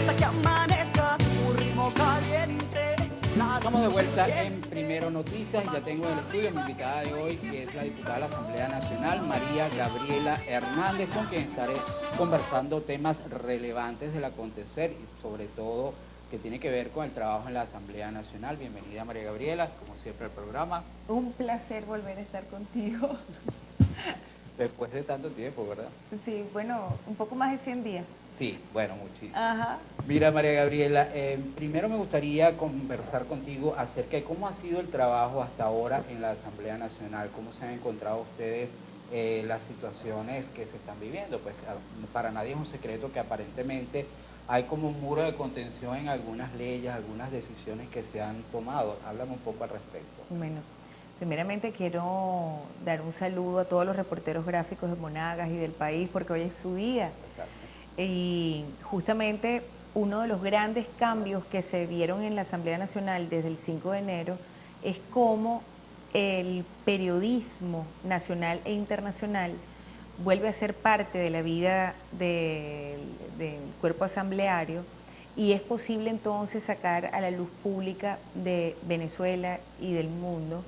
hasta que amanezca un ritmo caliente. Estamos de vuelta en Primero Noticias. Ya tengo en el estudio mi invitada de hoy, que es la diputada de la Asamblea Nacional, María Gabriela Hernández, con quien estaré conversando temas relevantes del acontecer y sobre todo que tiene que ver con el trabajo en la Asamblea Nacional. Bienvenida, María Gabriela, como siempre al programa. Un placer volver a estar contigo. Después de tanto tiempo, ¿verdad? Sí, bueno, un poco más de 100 días. Sí, bueno, muchísimo. Ajá. Mira, María Gabriela, primero me gustaría conversar contigo acerca de cómo ha sido el trabajo hasta ahora en la Asamblea Nacional, cómo se han encontrado ustedes las situaciones que se están viviendo. Pues para nadie es un secreto que aparentemente hay como un muro de contención en algunas leyes, algunas decisiones que se han tomado. Háblame un poco al respecto. Bueno, primeramente quiero dar un saludo a todos los reporteros gráficos de Monagas y del país, porque hoy es su día. Exacto. Y justamente uno de los grandes cambios que se vieron en la Asamblea Nacional desde el 5 de enero es cómo el periodismo nacional e internacional vuelve a ser parte de la vida del cuerpo asambleario, y es posible entonces sacar a la luz pública de Venezuela y del mundo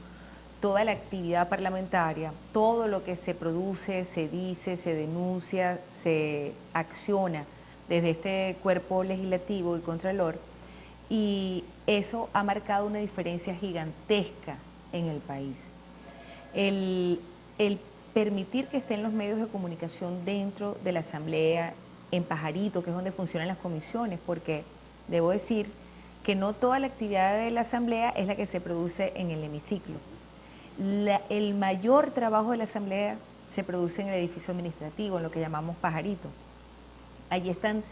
toda la actividad parlamentaria, todo lo que se produce, se dice, se denuncia, se acciona desde este cuerpo legislativo y contralor, y eso ha marcado una diferencia gigantesca en el país. El permitir que estén los medios de comunicación dentro de la Asamblea, en Pajarito, que es donde funcionan las comisiones, porque debo decir que no toda la actividad de la Asamblea es la que se produce en el hemiciclo. El mayor trabajo de la Asamblea se produce en el edificio administrativo, en lo que llamamos Pajarito. Allí están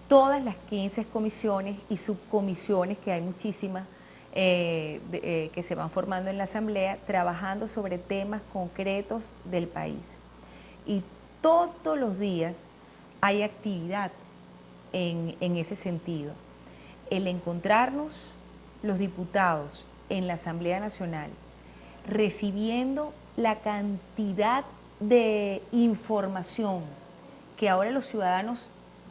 todas las 15 comisiones y subcomisiones, que hay muchísimas, que se van formando en la Asamblea, trabajando sobre temas concretos del país. Y todos los días hay actividad en ese sentido. El encontrarnos los diputados en la Asamblea Nacional, recibiendo la cantidad de información que ahora los ciudadanos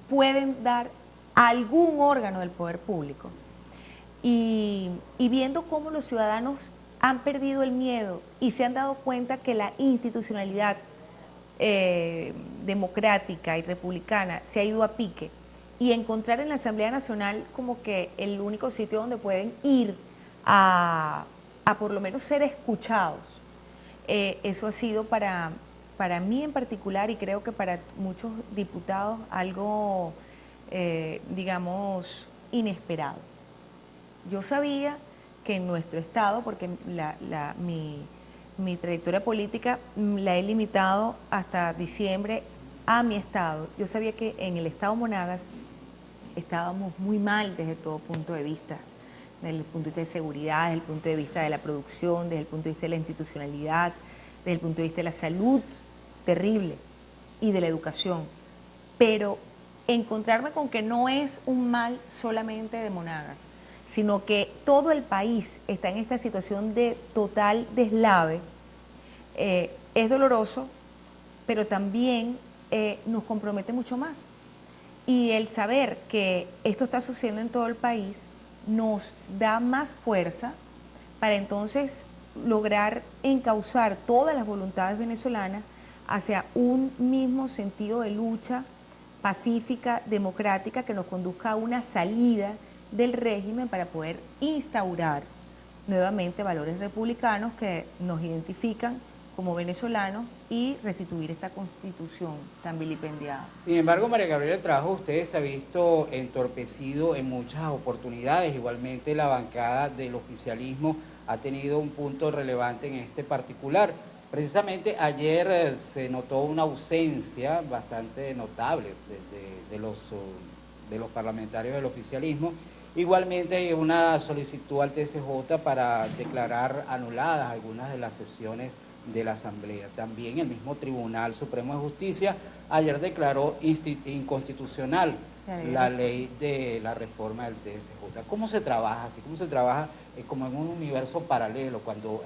pueden dar a algún órgano del poder público, y viendo cómo los ciudadanos han perdido el miedo y se han dado cuenta que la institucionalidad democrática y republicana se ha ido a pique, y encontrar en la Asamblea Nacional como que el único sitio donde pueden ir a por lo menos ser escuchados. Eso ha sido para mí en particular, y creo que para muchos diputados, algo, digamos, inesperado. Yo sabía que en nuestro estado, porque mi trayectoria política la he limitado hasta diciembre a mi estado, yo sabía que en el estado Monagas estábamos muy mal desde todo punto de vista, desde el punto de vista de seguridad, desde el punto de vista de la producción, desde el punto de vista de la institucionalidad, desde el punto de vista de la salud, terrible, y de la educación. Pero encontrarme con que no es un mal solamente de Monagas, sino que todo el país está en esta situación de total deslave, es doloroso, pero también nos compromete mucho más. Y el saber que esto está sucediendo en todo el país nos da más fuerza para entonces lograr encauzar todas las voluntades venezolanas hacia un mismo sentido de lucha pacífica, democrática, que nos conduzca a una salida del régimen para poder instaurar nuevamente valores republicanos que nos identifican como venezolanos y restituir esta constitución tan vilipendiada. Sin embargo, María Gabriela, el trabajo de ustedes se ha visto entorpecido en muchas oportunidades. Igualmente la bancada del oficialismo ha tenido un punto relevante en este particular. Precisamente ayer se notó una ausencia bastante notable de los parlamentarios del oficialismo. Igualmente hay una solicitud al TSJ para declarar anuladas algunas de las sesiones de la Asamblea. También el mismo Tribunal Supremo de Justicia ayer declaró inconstitucional la ley de la reforma del TSJ. ¿Cómo se trabaja así? ¿Cómo se trabaja como en un universo paralelo cuando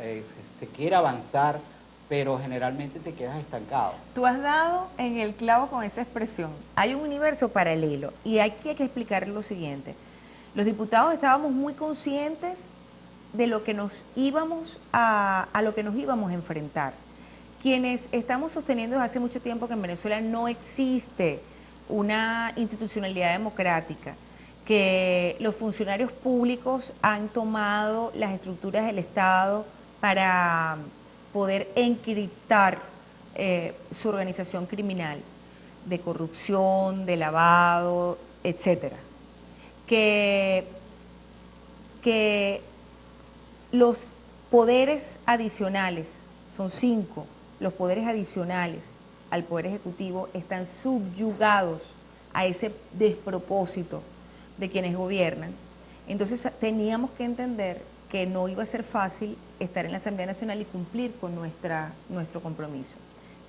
se quiere avanzar pero generalmente te quedas estancado. Tú has dado en el clavo con esa expresión. Hay un universo paralelo y hay que explicar lo siguiente. Los diputados estábamos muy conscientes de lo que nos íbamos a lo que nos íbamos a enfrentar. Quienes estamos sosteniendo desde hace mucho tiempo que en Venezuela no existe una institucionalidad democrática, que los funcionarios públicos han tomado las estructuras del Estado para poder encriptar su organización criminal de corrupción, de lavado, etcétera. Que los poderes adicionales, son 5, los poderes adicionales al Poder Ejecutivo están subyugados a ese despropósito de quienes gobiernan. Entonces teníamos que entender que no iba a ser fácil estar en la Asamblea Nacional y cumplir con nuestro compromiso.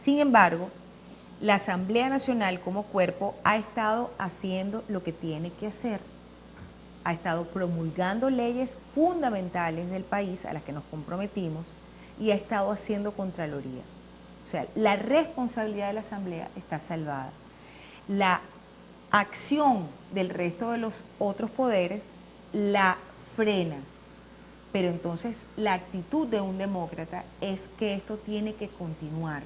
Sin embargo, la Asamblea Nacional como cuerpo ha estado haciendo lo que tiene que hacer. Ha estado promulgando leyes fundamentales del país a las que nos comprometimos y ha estado haciendo Contraloría. O sea, la responsabilidad de la Asamblea está salvada. La acción del resto de los otros poderes la frena. Pero entonces la actitud de un demócrata es que esto tiene que continuar.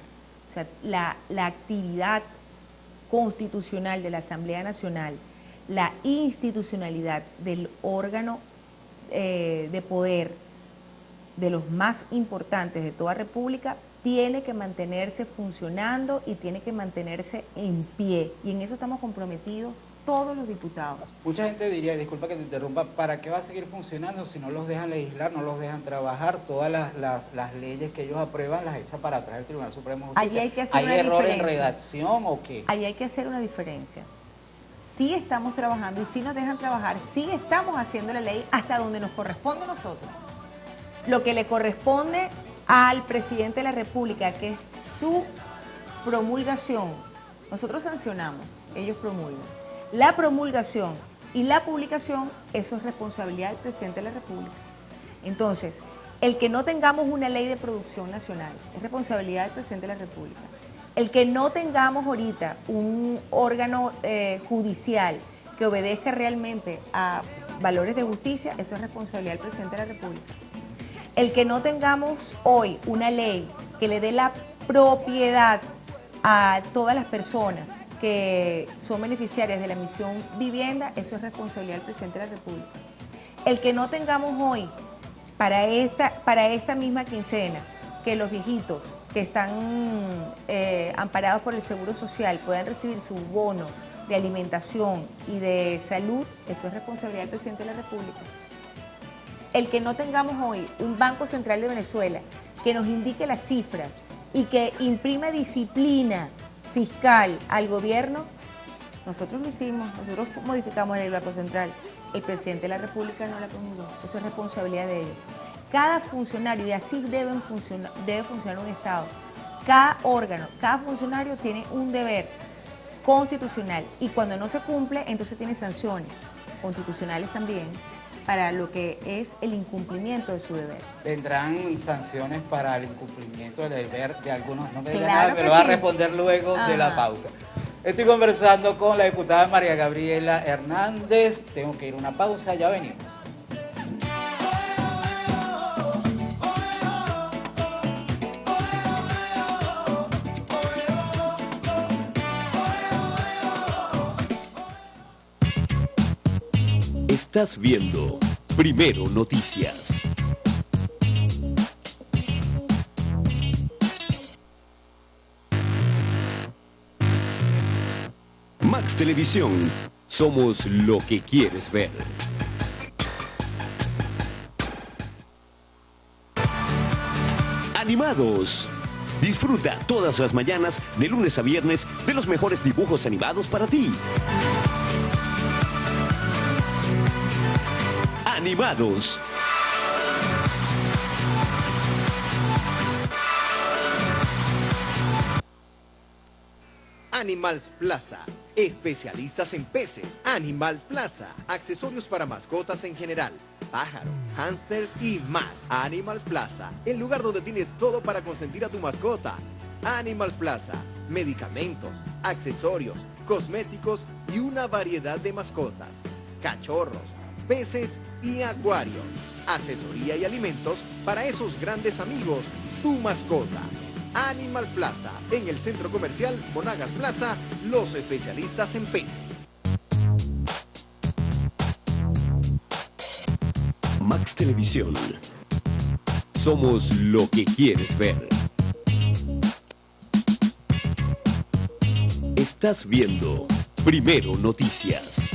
O sea, la actividad constitucional de la Asamblea Nacional, la institucionalidad del órgano de poder de los más importantes de toda república tiene que mantenerse funcionando y tiene que mantenerse en pie. Y en eso estamos comprometidos todos los diputados. Mucha gente diría, disculpa que te interrumpa, ¿para qué va a seguir funcionando si no los dejan legislar, no los dejan trabajar? Todas las leyes que ellos aprueban las echa para atrás el Tribunal Supremo de Justicia. Allí hay que hacer una error en diferencia. redacción o qué? Ahí hay que hacer una diferencia. Sí estamos trabajando y sí nos dejan trabajar, sí estamos haciendo la ley hasta donde nos corresponde a nosotros. Lo que le corresponde al presidente de la República, que es su promulgación. Nosotros sancionamos, ellos promulgan. La promulgación y la publicación, eso es responsabilidad del presidente de la República. Entonces, el que no tengamos una ley de producción nacional es responsabilidad del presidente de la República. El que no tengamos ahorita un órgano judicial que obedezca realmente a valores de justicia, eso es responsabilidad del presidente de la República. El que no tengamos hoy una ley que le dé la propiedad a todas las personas que son beneficiarias de la misión vivienda, eso es responsabilidad del presidente de la República. El que no tengamos hoy, para esta misma quincena, que los viejitos que están amparados por el Seguro Social puedan recibir su bono de alimentación y de salud, eso es responsabilidad del presidente de la República. El que no tengamos hoy un Banco Central de Venezuela que nos indique las cifras y que imprima disciplina fiscal al gobierno, nosotros lo hicimos, nosotros modificamos el Banco Central, el presidente de la República no la promulgó, eso es responsabilidad de ellos. Cada funcionario, y así debe funcionar un Estado, cada órgano, cada funcionario tiene un deber constitucional y cuando no se cumple, entonces tiene sanciones constitucionales también para lo que es el incumplimiento de su deber. ¿Tendrán sanciones para el incumplimiento del deber de algunos? No me digan Claro nada, me que lo va a sí. responder luego de la Ajá. pausa. Estoy conversando con la diputada María Gabriela Hernández. Tengo que ir a una pausa, ya venimos. Estás viendo Primero Noticias. Max Televisión. Somos lo que quieres ver. Animados. Disfruta todas las mañanas, de lunes a viernes, de los mejores dibujos animados para ti. Animados. Animals Plaza, especialistas en peces. Animals Plaza, accesorios para mascotas en general, pájaros, hámsters y más. Animals Plaza, el lugar donde tienes todo para consentir a tu mascota. Animals Plaza, medicamentos, accesorios, cosméticos y una variedad de mascotas, cachorros, peces y acuarios. Asesoría y alimentos para esos grandes amigos, tu mascota. Animal Plaza, en el centro comercial Monagas Plaza, los especialistas en peces. Max Televisión. Somos lo que quieres ver. Estás viendo Primero Noticias.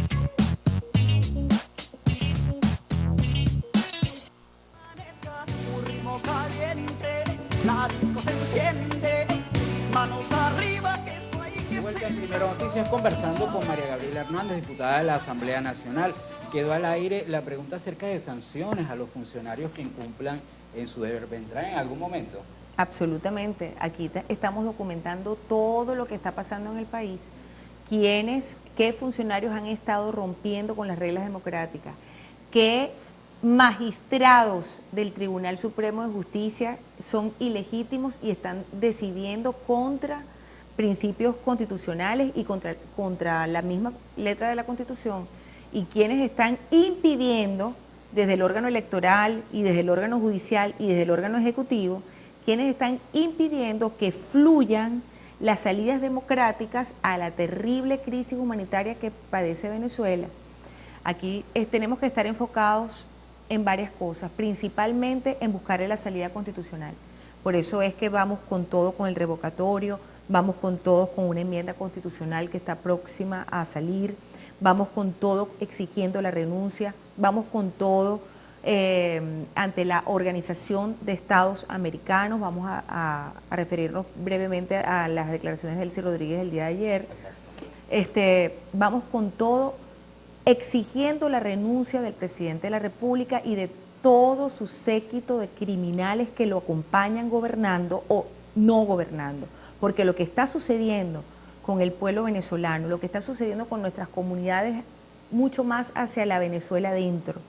Un ritmo caliente, la disco se enciende, manos arriba que esto hay que Vuelta en Primero Noticias conversando con María Gabriela Hernández, diputada de la Asamblea Nacional. Quedó al aire la pregunta acerca de sanciones a los funcionarios que incumplan en su deber. ¿Vendrá en algún momento? Absolutamente. Aquí estamos documentando todo lo que está pasando en el país. Qué funcionarios han estado rompiendo con las reglas democráticas, qué magistrados del Tribunal Supremo de Justicia son ilegítimos y están decidiendo contra principios constitucionales y contra la misma letra de la Constitución, y quienes están impidiendo desde el órgano electoral y desde el órgano judicial y desde el órgano ejecutivo, quienes están impidiendo que fluyan las salidas democráticas a la terrible crisis humanitaria que padece Venezuela. Aquí tenemos que estar enfocados en varias cosas, principalmente en buscarle la salida constitucional. Por eso es que vamos con todo con el revocatorio, vamos con todo con una enmienda constitucional que está próxima a salir, vamos con todo exigiendo la renuncia, vamos con todo ante la Organización de Estados Americanos. Vamos a referirnos brevemente a las declaraciones de Delcy Rodríguez el día de ayer. Vamos con todo exigiendo la renuncia del presidente de la República y de todo su séquito de criminales que lo acompañan gobernando o no gobernando, porque lo que está sucediendo con el pueblo venezolano, lo que está sucediendo con nuestras comunidades, mucho más hacia la Venezuela adentro,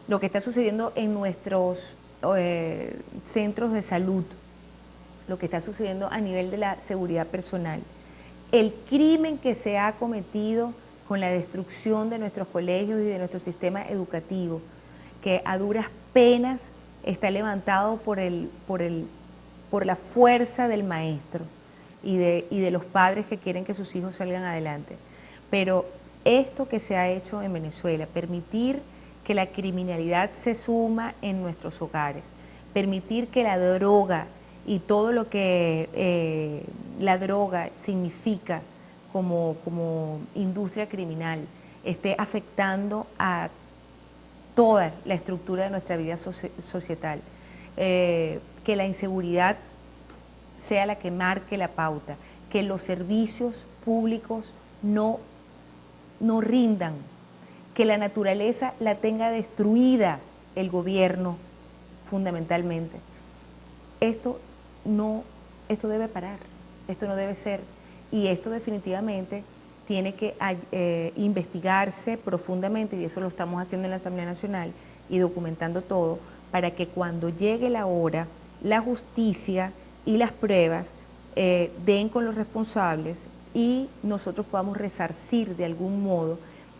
lo que está sucediendo en nuestros centros de salud, lo que está sucediendo a nivel de la seguridad personal, el crimen que se ha cometido con la destrucción de nuestros colegios y de nuestro sistema educativo, que a duras penas está levantado por la fuerza del maestro y de los padres que quieren que sus hijos salgan adelante. Pero esto que se ha hecho en Venezuela, permitir que la criminalidad se suma en nuestros hogares, permitir que la droga y todo lo que la droga significa como industria criminal esté afectando a toda la estructura de nuestra vida societal, que la inseguridad sea la que marque la pauta, que los servicios públicos no rindan, que la naturaleza la tenga destruida el gobierno fundamentalmente. Esto debe parar, esto no debe ser, y esto definitivamente tiene que investigarse profundamente, y eso lo estamos haciendo en la Asamblea Nacional y documentando todo, para que cuando llegue la hora, la justicia y las pruebas den con los responsables y nosotros podamos resarcir de algún modo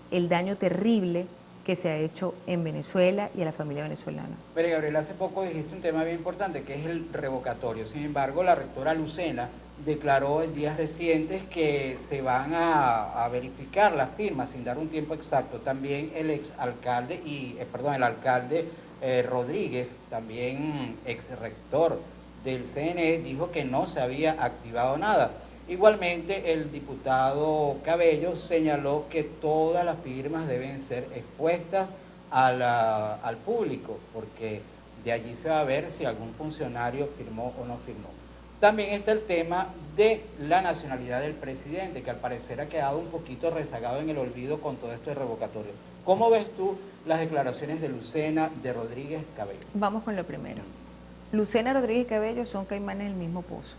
el daño terrible que se ha hecho en Venezuela y a la familia venezolana. Pero Gabriela, hace poco dijiste un tema bien importante, que es el revocatorio. Sin embargo, la rectora Lucena declaró en días recientes que se van a verificar las firmas sin dar un tiempo exacto. También el exalcalde el alcalde Rodríguez, también ex rector del CNE, dijo que no se había activado nada. Igualmente, el diputado Cabello señaló que todas las firmas deben ser expuestas al público, porque de allí se va a ver si algún funcionario firmó o no firmó. También está el tema de la nacionalidad del presidente, que al parecer ha quedado un poquito rezagado en el olvido con todo esto de revocatorio. ¿Cómo ves tú las declaraciones de Lucena, de Rodríguez, Cabello? Vamos con lo primero. Lucena, Rodríguez y Cabello son caimanes del mismo pozo.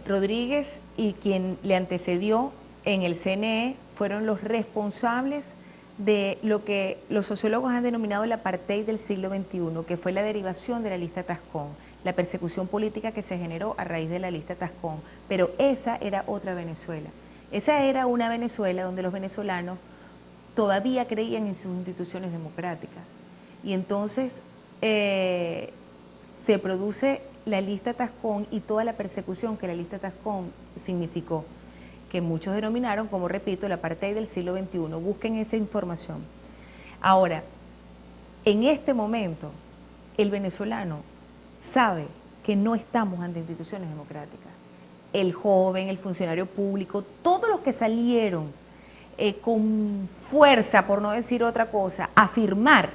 Rodríguez y quien le antecedió en el CNE fueron los responsables de lo que los sociólogos han denominado el apartheid del siglo XXI, que fue la derivación de la lista Tascón, la persecución política que se generó a raíz de la lista Tascón. Pero esa era otra Venezuela. Esa era una Venezuela donde los venezolanos todavía creían en sus instituciones democráticas. Y entonces se produce la lista Tascón y toda la persecución que la lista Tascón significó, que muchos denominaron, como repito, el apartheid del siglo XXI. Busquen esa información. Ahora, en este momento, el venezolano sabe que no estamos ante instituciones democráticas. El joven, el funcionario público, todos los que salieron con fuerza, por no decir otra cosa, a firmar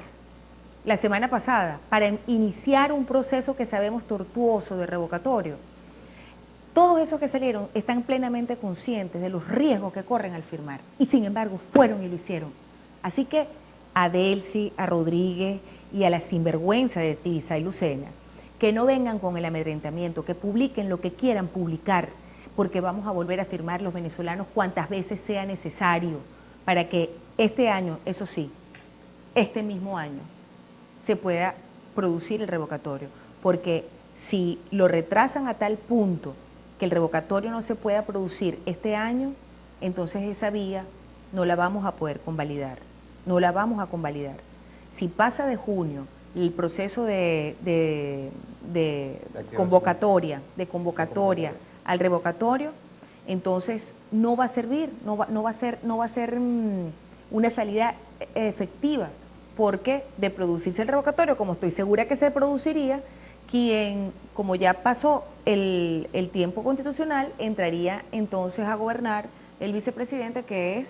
la semana pasada para iniciar un proceso que sabemos tortuoso de revocatorio, todos esos que salieron están plenamente conscientes de los riesgos que corren al firmar y sin embargo fueron y lo hicieron. Así que a Delcy, a Rodríguez y a la sinvergüenza de Tibisay Lucena, que no vengan con el amedrentamiento, que publiquen lo que quieran publicar, porque vamos a volver a firmar los venezolanos cuantas veces sea necesario para que este año, eso sí, este mismo año, se pueda producir el revocatorio. Porque si lo retrasan a tal punto que el revocatorio no se pueda producir este año, entonces esa vía no la vamos a poder convalidar, no la vamos a convalidar. Si pasa de junio el proceso de convocatoria al revocatorio, entonces no va a servir, no va a ser una salida efectiva, porque de producirse el revocatorio, como estoy segura que se produciría, quien, como ya pasó el tiempo constitucional, entraría entonces a gobernar el vicepresidente, que es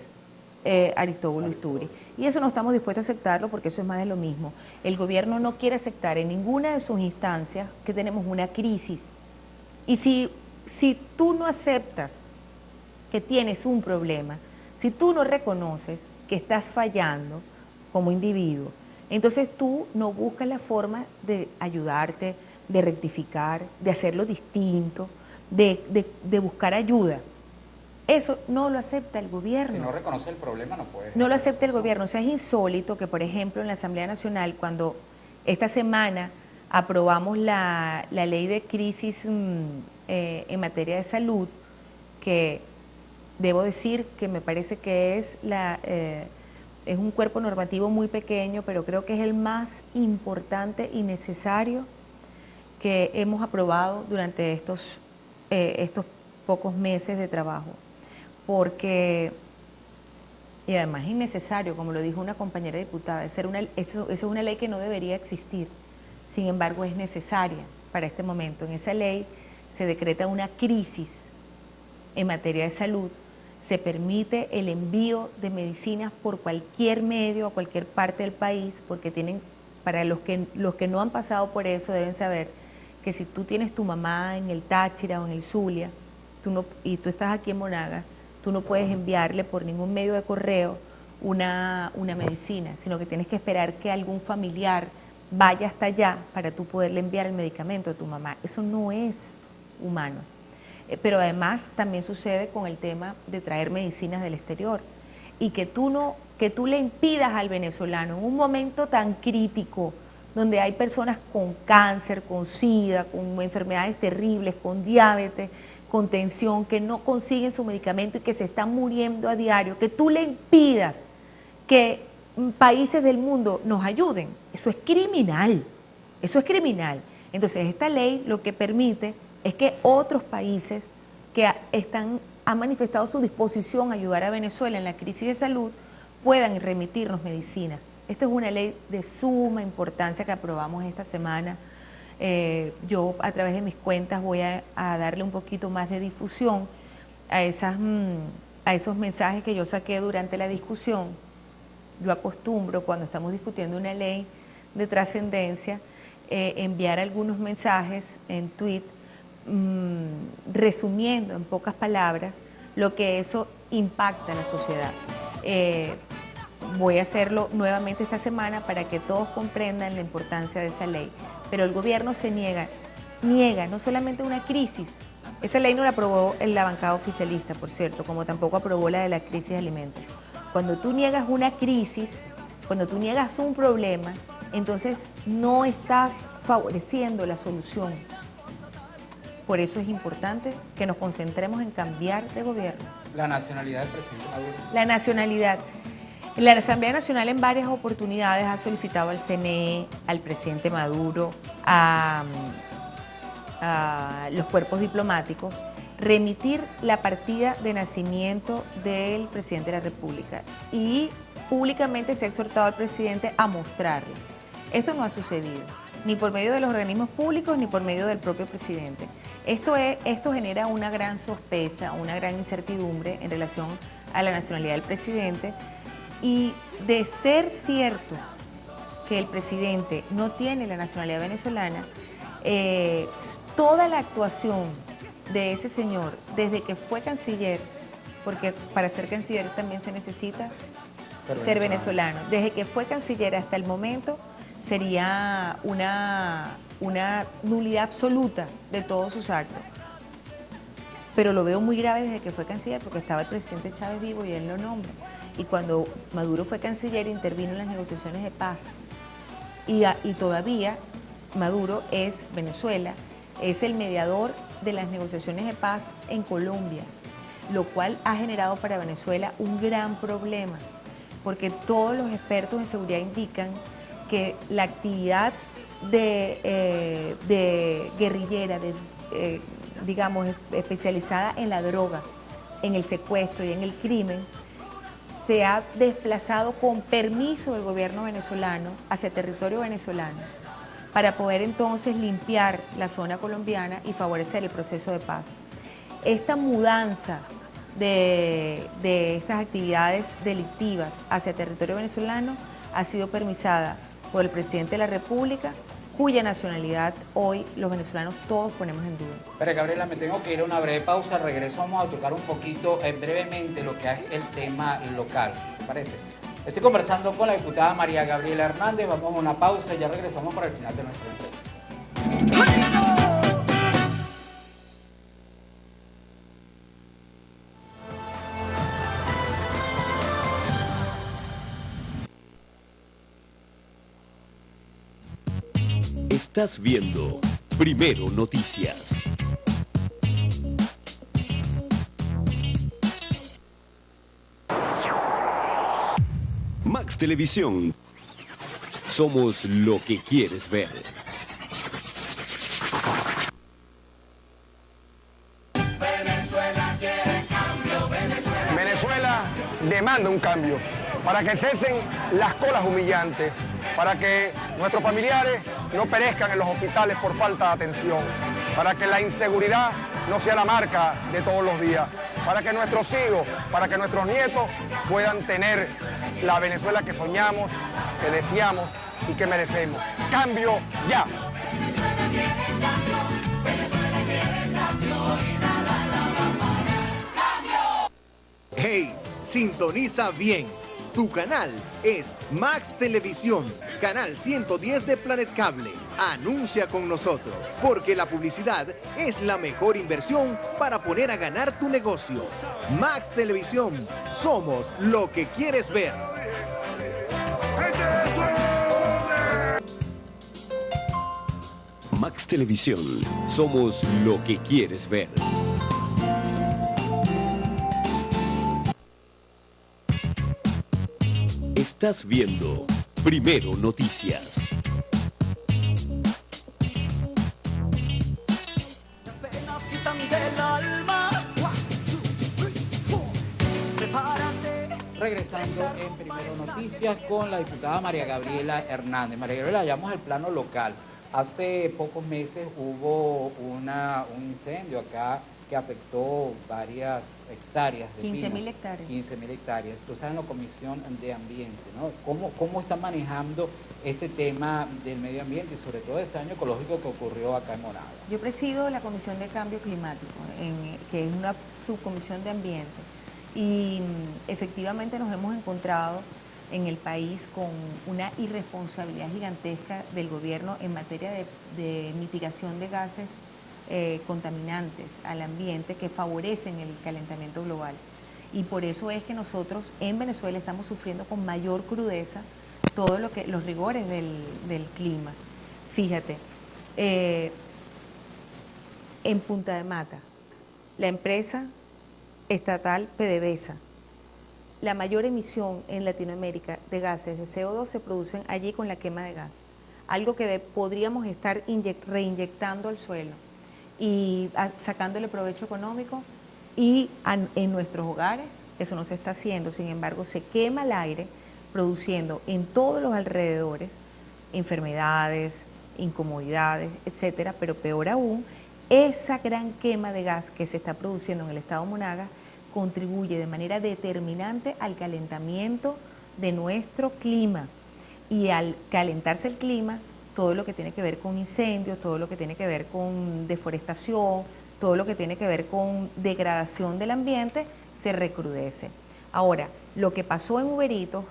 Aristóbulo Isturi. Y eso no estamos dispuestos a aceptarlo, porque eso es más de lo mismo. El gobierno no quiere aceptar en ninguna de sus instancias que tenemos una crisis. Y si tú no aceptas que tienes un problema, si tú no reconoces que estás fallando como individuo, entonces tú no buscas la forma de ayudarte, de rectificar, de hacerlo distinto, de buscar ayuda. Eso no lo acepta el gobierno. Si no reconoce el problema, no puede. No lo acepta el gobierno. O sea, es insólito que, por ejemplo, en la Asamblea Nacional, cuando esta semana aprobamos la ley de crisis en materia de salud, que debo decir que me parece que es un cuerpo normativo muy pequeño, pero creo que es el más importante y necesario que hemos aprobado durante estos pocos meses de trabajo. Porque, y además es innecesario, como lo dijo una compañera diputada, eso es una ley que no debería existir, sin embargo es necesaria para este momento. En esa ley se decreta una crisis en materia de salud, se permite el envío de medicinas por cualquier medio a cualquier parte del país, porque para los que no han pasado por eso deben saber que si tú tienes tu mamá en el Táchira o en el Zulia, y tú estás aquí en Monagas, tú no puedes enviarle por ningún medio de correo una medicina, sino que tienes que esperar que algún familiar vaya hasta allá para tú poderle enviar el medicamento a tu mamá. Eso no es humano. Pero además también sucede con el tema de traer medicinas del exterior, y que tú le impidas al venezolano en un momento tan crítico, donde hay personas con cáncer, con SIDA, con enfermedades terribles, con diabetes, con tensión, que no consiguen su medicamento y que se están muriendo a diario, que tú le impidas que países del mundo nos ayuden. Eso es criminal, eso es criminal. Entonces esta ley lo que permite es que otros países que han manifestado su disposición a ayudar a Venezuela en la crisis de salud puedan remitirnos medicinas. Esta es una ley de suma importancia que aprobamos esta semana. Yo a través de mis cuentas voy a darle un poquito más de difusión a esos mensajes que yo saqué durante la discusión. Yo acostumbro, cuando estamos discutiendo una ley de trascendencia, enviar algunos mensajes en tweet, resumiendo en pocas palabras lo que eso impacta en la sociedad. Voy a hacerlo nuevamente esta semana para que todos comprendan la importancia de esa ley. Pero el gobierno se niega no solamente una crisis, Esa ley no la aprobó la bancada oficialista, por cierto, como tampoco aprobó la de la crisis de alimentos. Cuando tú niegas una crisis, cuando tú niegas un problema, entonces no estás favoreciendo la solución. Por eso es importante que nos concentremos en cambiar de gobierno. La nacionalidad del presidente Maduro. La nacionalidad. La Asamblea Nacional en varias oportunidades ha solicitado al CNE, al presidente Maduro, a los cuerpos diplomáticos, remitir la partida de nacimiento del presidente de la República. Y públicamente se ha exhortado al presidente a mostrarla. Esto no ha sucedido, ni por medio de los organismos públicos, ni por medio del propio presidente. Esto genera una gran sospecha, una gran incertidumbre en relación a la nacionalidad del presidente. Y de ser cierto que el presidente no tiene la nacionalidad venezolana, toda la actuación de ese señor desde que fue canciller, porque para ser canciller también se necesita ser venezolano, desde que fue canciller hasta el momento sería una nulidad absoluta de todos sus actos. Pero lo veo muy grave desde que fue canciller, porque estaba el presidente Chávez vivo y él lo nombra. Y cuando Maduro fue canciller intervino en las negociaciones de paz. Y todavía Maduro es Venezuela, es el mediador de las negociaciones de paz en Colombia, lo cual ha generado para Venezuela un gran problema, porque todos los expertos en seguridad indican que la actividad de guerrillera, digamos, especializada en la droga, en el secuestro y en el crimen, se ha desplazado con permiso del gobierno venezolano hacia territorio venezolano para poder entonces limpiar la zona colombiana y favorecer el proceso de paz. Esta mudanza de estas actividades delictivas hacia territorio venezolano ha sido permisada por el presidente de la República, cuya nacionalidad hoy los venezolanos todos ponemos en duda. Pero Gabriela, me tengo que ir a una breve pausa. Regreso, vamos a tocar un poquito brevemente lo que es el tema local, ¿te parece? Estoy conversando con la diputada María Gabriela Hernández. Vamos a una pausa y ya regresamos para el final de nuestra entrevista. Estás viendo Primero Noticias. Max Televisión. Somos lo que quieres ver. Venezuela demanda un cambio para que cesen las colas humillantes, para que nuestros familiares no perezcan en los hospitales por falta de atención, para que la inseguridad no sea la marca de todos los días, para que nuestros hijos, para que nuestros nietos puedan tener la Venezuela que soñamos, que deseamos y que merecemos. ¡Cambio ya! ¡Hey! Sintoniza bien. Tu canal es Max Televisión, canal 110 de Planet Cable. Anuncia con nosotros, porque la publicidad es la mejor inversión para poner a ganar tu negocio. Max Televisión, somos lo que quieres ver. Max Televisión. Somos lo que quieres ver. Estás viendo Primero Noticias. Las penas quitan del alma. 1, 2, 3, 4. Prepárate. Regresando en Primero Noticias con la diputada María Gabriela Hernández. María Gabriela, vayamos al plano local. Hace pocos meses hubo un incendio acá que afectó varias hectáreas de 15.000 hectáreas. 15.000 hectáreas. Tú estás en la Comisión de Ambiente, ¿no? ¿Cómo están manejando este tema del medio ambiente y sobre todo ese daño ecológico que ocurrió acá en Monagas? Yo presido la Comisión de Cambio Climático, que es una subcomisión de ambiente, y efectivamente nos hemos encontrado en el país con una irresponsabilidad gigantesca del gobierno en materia de mitigación de gases contaminantes al ambiente que favorecen el calentamiento global. Y por eso es que nosotros en Venezuela estamos sufriendo con mayor crudeza todo lo que los rigores del clima. Fíjate, en Punta de Mata, la empresa estatal PDVSA, la mayor emisión en Latinoamérica de gases de CO2 se producen allí con la quema de gas, algo que podríamos estar reinyectando al suelo y sacándole provecho económico, y en nuestros hogares eso no se está haciendo. Sin embargo, se quema el aire, produciendo en todos los alrededores enfermedades, incomodidades, etcétera, pero peor aún, esa gran quema de gas que se está produciendo en el estado Monagas contribuye de manera determinante al calentamiento de nuestro clima. Y al calentarse el clima, todo lo que tiene que ver con incendios, todo lo que tiene que ver con deforestación, todo lo que tiene que ver con degradación del ambiente, se recrudece. Ahora, lo que pasó en Uberitos,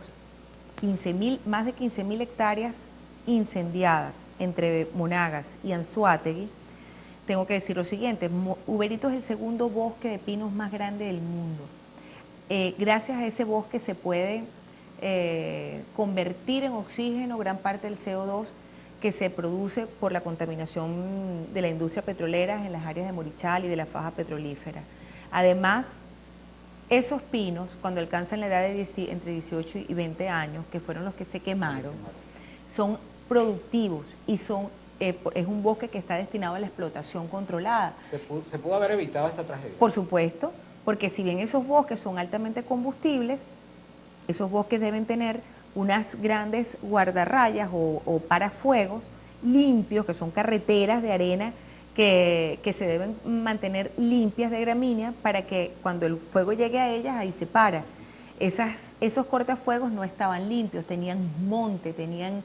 más de 15.000 hectáreas incendiadas entre Monagas y Anzoátegui, tengo que decir lo siguiente: Uberitos es el segundo bosque de pinos más grande del mundo. Gracias a ese bosque se puede convertir en oxígeno gran parte del CO2 que se produce por la contaminación de la industria petrolera en las áreas de Morichal y de la faja petrolífera. Además, esos pinos, cuando alcanzan la edad de entre 18 y 20 años, que fueron los que se quemaron, son productivos y es un bosque que está destinado a la explotación controlada. ¿Se pudo haber evitado esta tragedia? Por supuesto, porque si bien esos bosques son altamente combustibles, esos bosques deben tener unas grandes guardarrayas o parafuegos limpios, que son carreteras de arena que se deben mantener limpias de gramínea para que cuando el fuego llegue a ellas, ahí se para. Esos cortafuegos no estaban limpios, tenían monte, tenían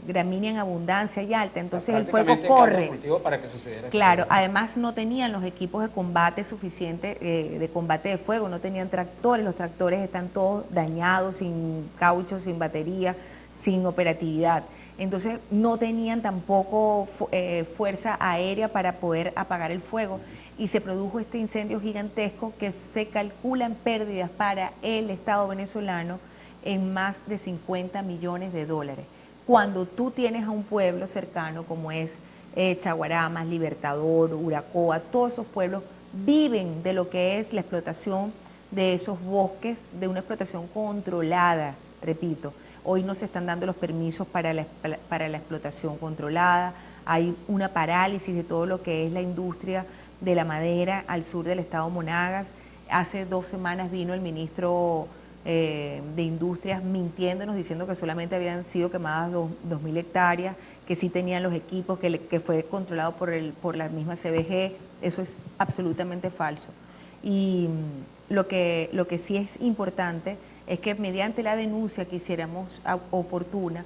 gramínea en abundancia y alta, entonces el fuego corre. Para que sucediera. Claro, además no tenían los equipos de combate suficientes, de combate de fuego, no tenían tractores, los tractores están todos dañados, sin caucho, sin batería, sin operatividad. Entonces no tenían tampoco fuerza aérea para poder apagar el fuego y se produjo este incendio gigantesco que se calculan pérdidas para el Estado venezolano en más de 50 millones de dólares. Cuando tú tienes a un pueblo cercano como es Chaguaramas, Libertador, Uracoa, todos esos pueblos viven de lo que es la explotación de esos bosques, de una explotación controlada, repito. Hoy no se están dando los permisos para la explotación controlada, hay una parálisis de todo lo que es la industria de la madera al sur del estado Monagas. Hace 2 semanas vino el ministro de Industrias mintiéndonos, diciendo que solamente habían sido quemadas 2.000 hectáreas, que sí tenían los equipos, que fue controlado por la misma CBG. Eso es absolutamente falso. Y lo que sí es importante es que mediante la denuncia que hiciéramos oportuna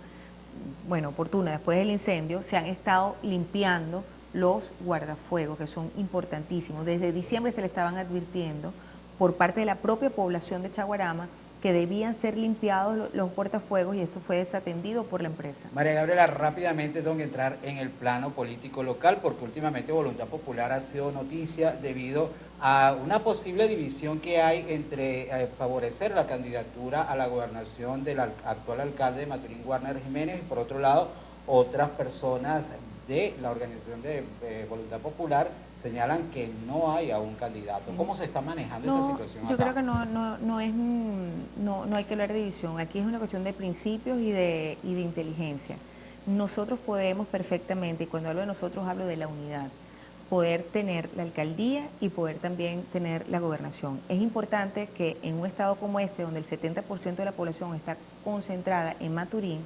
después del incendio, se han estado limpiando los guardafuegos, que son importantísimos. Desde diciembre se le estaban advirtiendo por parte de la propia población de Chaguarama que debían ser limpiados los cortafuegos, y esto fue desatendido por la empresa. María Gabriela, rápidamente tengo que entrar en el plano político local, porque últimamente Voluntad Popular ha sido noticia debido a una posible división que hay entre favorecer la candidatura a la gobernación del actual alcalde de Maturín, Warner Jiménez, y por otro lado, otras personas de la organización de Voluntad Popular señalan que no hay aún candidato. ¿Cómo se está manejando esta situación? Yo creo que no hay que hablar de división. Aquí es una cuestión de principios y de inteligencia. Nosotros podemos perfectamente, y cuando hablo de nosotros hablo de la unidad, poder tener la alcaldía y poder también tener la gobernación. Es importante que en un estado como este, donde el 70% de la población está concentrada en Maturín,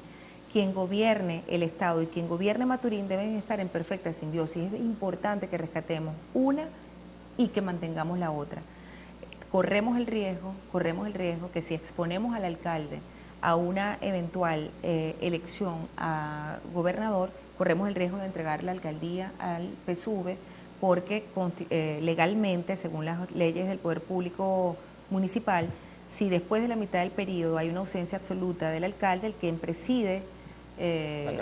quien gobierne el Estado y quien gobierne Maturín deben estar en perfecta simbiosis. Es importante que rescatemos una y que mantengamos la otra. Corremos el riesgo que si exponemos al alcalde a una eventual elección a gobernador, corremos el riesgo de entregar la alcaldía al PSUV, porque legalmente, según las leyes del Poder Público Municipal, si después de la mitad del periodo hay una ausencia absoluta del alcalde, el quien preside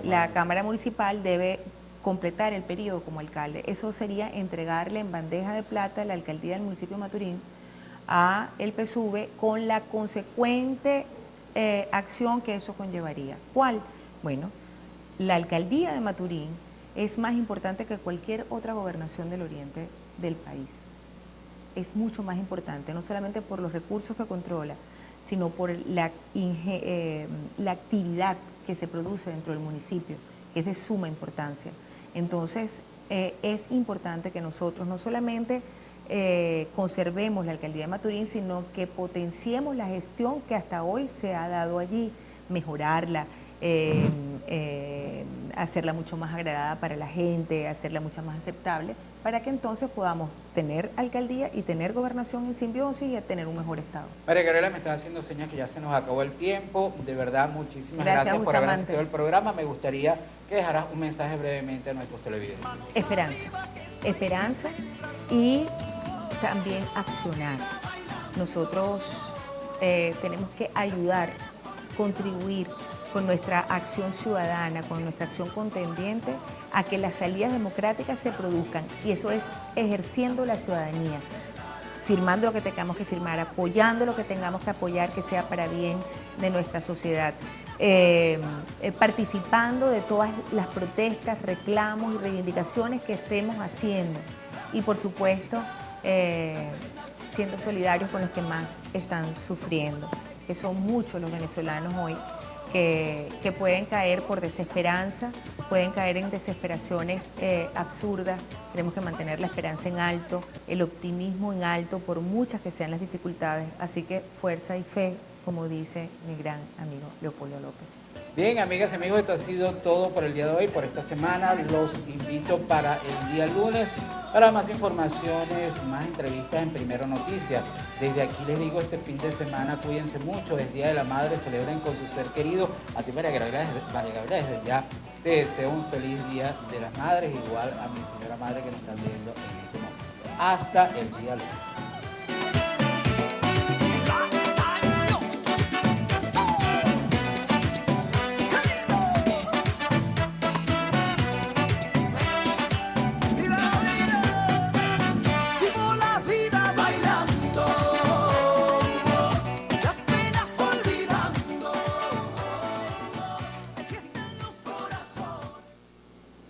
la Cámara Municipal debe completar el periodo como alcalde. Eso sería entregarle en bandeja de plata la alcaldía del municipio de Maturín a el PSUV con la consecuente acción que eso conllevaría. ¿Cuál? Bueno, la alcaldía de Maturín es más importante que cualquier otra gobernación del oriente del país. Es mucho más importante, no solamente por los recursos que controla, sino por la actividad que se produce dentro del municipio, que es de suma importancia. Entonces, es importante que nosotros no solamente conservemos la alcaldía de Maturín, sino que potenciemos la gestión que hasta hoy se ha dado allí, mejorarla, hacerla mucho más agradada para la gente, hacerla mucho más aceptable, para que entonces podamos tener alcaldía y tener gobernación en simbiosis y tener un mejor estado. María Gabriela me está haciendo señas que ya se nos acabó el tiempo. De verdad, muchísimas gracias por haber asistido al programa. Me gustaría que dejaras un mensaje brevemente a nuestros televidentes. Esperanza y también accionar. Nosotros tenemos que ayudar, contribuir con nuestra acción ciudadana, con nuestra acción contendiente, a que las salidas democráticas se produzcan. Y eso es ejerciendo la ciudadanía, firmando lo que tengamos que firmar, apoyando lo que tengamos que apoyar, que sea para bien de nuestra sociedad, participando de todas las protestas, reclamos y reivindicaciones que estemos haciendo. Y por supuesto, siendo solidarios con los que más están sufriendo, que son muchos los venezolanos hoy, que pueden caer por desesperanza, pueden caer en desesperaciones absurdas. Tenemos que mantener la esperanza en alto, el optimismo en alto, por muchas que sean las dificultades. Así que fuerza y fe, como dice mi gran amigo Leopoldo López. Bien, amigas y amigos, esto ha sido todo por el día de hoy, por esta semana. Los invito para el día lunes para más informaciones, más entrevistas en Primero Noticias. Desde aquí les digo, este fin de semana cuídense mucho, es Día de la Madre, celebren con su ser querido. A ti, María Gabriela, desde ya te deseo un feliz Día de las Madres, igual a mi señora madre que nos está viendo en este momento. Hasta el día lunes.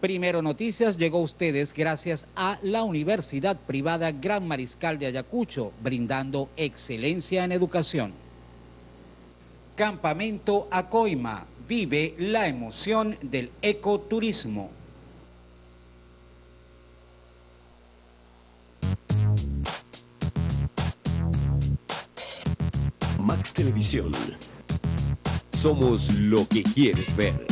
Primero Noticias llegó a ustedes gracias a la Universidad Privada Gran Mariscal de Ayacucho, brindando excelencia en educación. Campamento Acoima, vive la emoción del ecoturismo. Max Televisión. Somos lo que quieres ver.